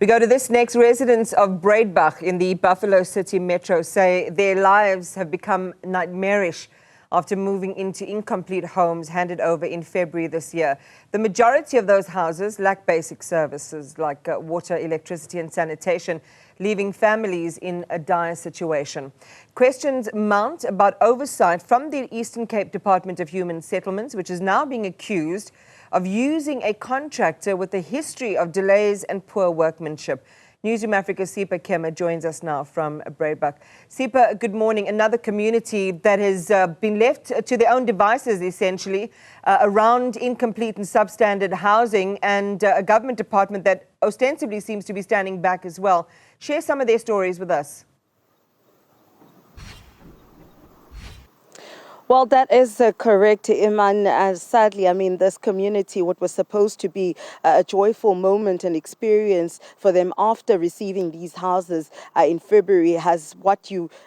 We go to this next. Residents of Breidbach in the Buffalo City Metro say their lives have become nightmarish after moving into incomplete homes handed over in February this year. The majority of those houses lack basic services like water, electricity and sanitation, leaving families in a dire situation. Questions mount about oversight from the Eastern Cape Department of Human Settlements, which is now being accused of using a contractor with a history of delays and poor workmanship. Newzroom Afrika's Sipha Kema joins us now from Breidbach. Sipha, good morning. Another community that has been left to their own devices, essentially, around incomplete and substandard housing, and a government department that ostensibly seems to be standing back as well. Share some of their stories with us. Well, that is correct, Iman. Sadly, I mean, this community, what was supposed to be a joyful moment and experience for them after receiving these houses in February has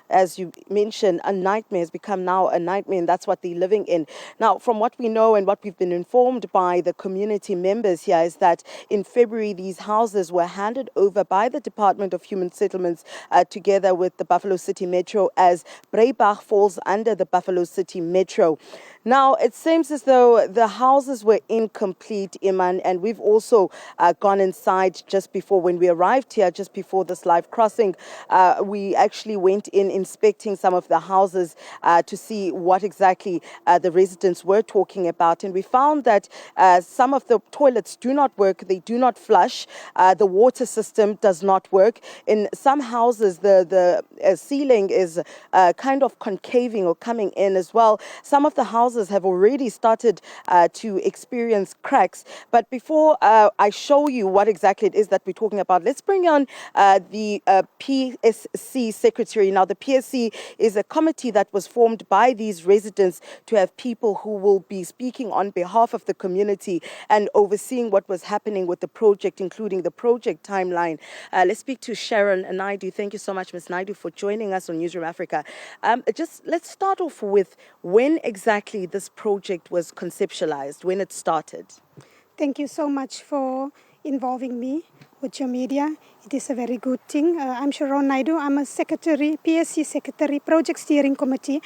as you mentioned, a nightmare, has become now a nightmare, and that's what they're living in. Now, from what we know and what we've been informed by the community members here is that in February, these houses were handed over by the Department of Human Settlements together with the Buffalo City Metro, as Breidbach falls under the Buffalo City Metro. Now, it seems as though the houses were incomplete, Iman, and we've also gone inside just before, when we arrived here, just before this live crossing. We actually went in inspecting some of the houses to see what exactly the residents were talking about. And we found that some of the toilets do not work, they do not flush, the water system does not work. In some houses, the ceiling is kind of concaving or coming in as well. Some of the houses have already started to experience cracks. But before I show you what exactly it is that we're talking about, let's bring on the PSC secretary. Now, the PSC is a committee that was formed by these residents to have people who will be speaking on behalf of the community and overseeing what was happening with the project, including the project timeline. Let's speak to Sharon Naidu. Thank you so much, Ms. Naidu, for joining us on Newzroom Afrika. Just let's start off with when exactly this project was conceptualized, when it started. Thank you so much for involving me with your media. It is a very good thing. I'm Sharon Naidu. I'm a secretary, PSC secretary, Project Steering Committee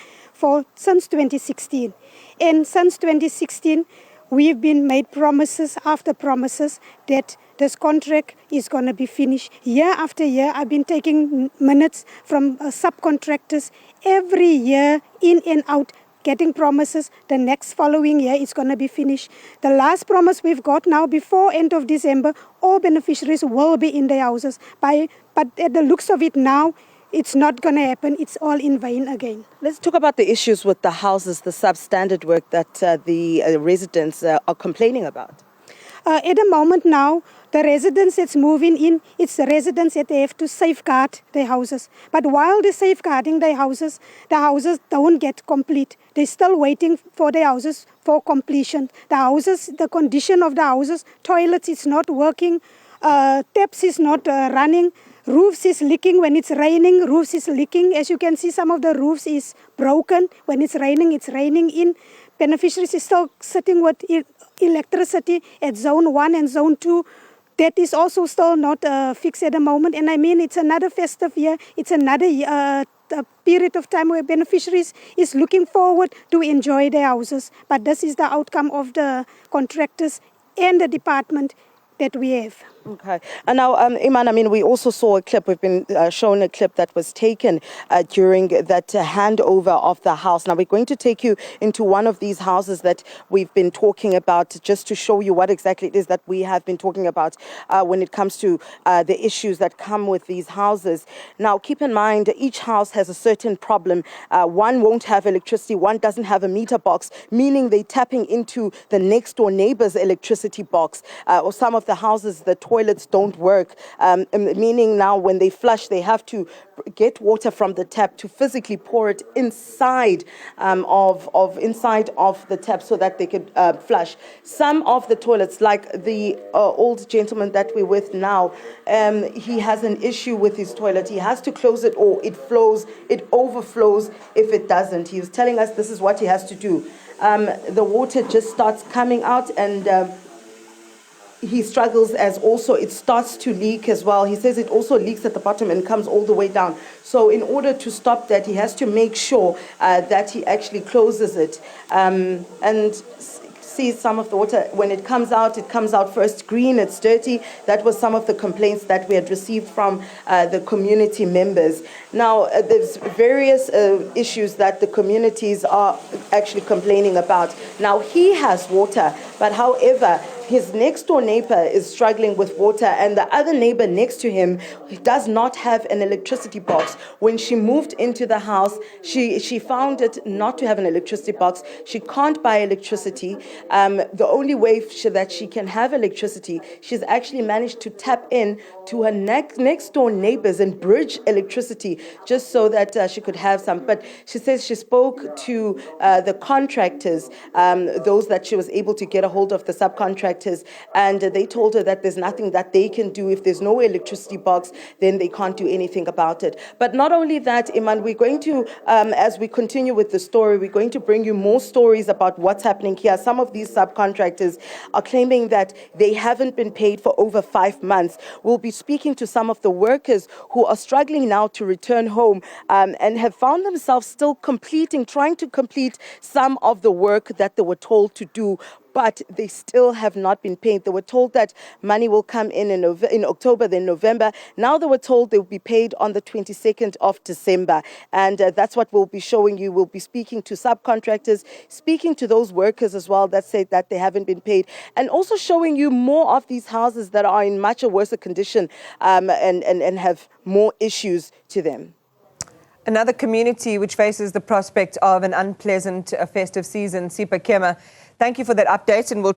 since 2016. And since 2016, we've been made promises after promises that this contract is going to be finished. Year after year, I've been taking minutes from subcontractors every year, in and out, getting promises. The next following year it's going to be finished. The last promise we've got now, before end of December, all beneficiaries will be in their houses. But at the looks of it now, it's not going to happen. It's all in vain again. Let's talk about the issues with the houses, the substandard work that the residents are complaining about. At the moment now, the residents that's moving in, it's the residents that they have to safeguard their houses. But while they're safeguarding their houses, the houses don't get complete. They're still waiting for their houses for completion. The condition of the houses, toilets is not working, taps is not running, roofs is leaking. When it's raining, roofs is leaking. As you can see, some of the roofs is broken. When it's raining in. Beneficiaries is still sitting with electricity at zone 1 and zone 2. That is also still not fixed at the moment. And I mean, it's another festive year. It's another period of time where beneficiaries is looking forward to enjoy their houses. But this is the outcome of the contractors and the department that we have. Okay. And now, Iman, I mean, we also saw a clip, we've been shown a clip that was taken during that handover of the house. Now, we're going to take you into one of these houses that we've been talking about, just to show you what exactly it is that we have been talking about when it comes to the issues that come with these houses. Now, keep in mind, each house has a certain problem. One won't have electricity, one doesn't have a meter box, meaning they're tapping into the next door neighbor's electricity box. Or some of the houses, the toilets don't work, meaning now when they flush, they have to get water from the tap to physically pour it inside inside of the tap so that they could flush. Some of the toilets, like the old gentleman that we're with now, he has an issue with his toilet. He has to close it, or it overflows if it doesn't. He was telling us this is what he has to do. The water just starts coming out, and he struggles as also it starts to leak as well. He says it also leaks at the bottom and comes all the way down. So in order to stop that, he has to make sure that he actually closes it. And see some of the water, when it comes out first green, it's dirty. That was some of the complaints that we had received from the community members. Now, there's various issues that the communities are actually complaining about. Now, he has water, but however, his next door neighbor is struggling with water, and the other neighbor next to him does not have an electricity box. When she moved into the house, she found it not to have an electricity box. She can't buy electricity. The only way that she can have electricity, she's actually managed to tap in to her next door neighbors and bridge electricity just so that she could have some. But she says she spoke to the contractors, those that she was able to get a hold of, the subcontractors, and they told her that there's nothing that they can do. If there's no electricity box, then they can't do anything about it. But not only that, Iman, we're going to, as we continue with the story, we're going to bring you more stories about what's happening here. Some of these subcontractors are claiming that they haven't been paid for over 5 months. We'll be speaking to some of the workers who are struggling now to return home and have found themselves still trying to complete some of the work that they were told to do, but they still have not been paid. They were told that money will come in October, then November. Now they were told they will be paid on the 22nd of December. And that's what we'll be showing you. We'll be speaking to subcontractors, speaking to those workers as well that say that they haven't been paid, and also showing you more of these houses that are in much a worse condition and have more issues to them. Another community which faces the prospect of an unpleasant festive season, Sipha, Kema. Thank you for that update, and we'll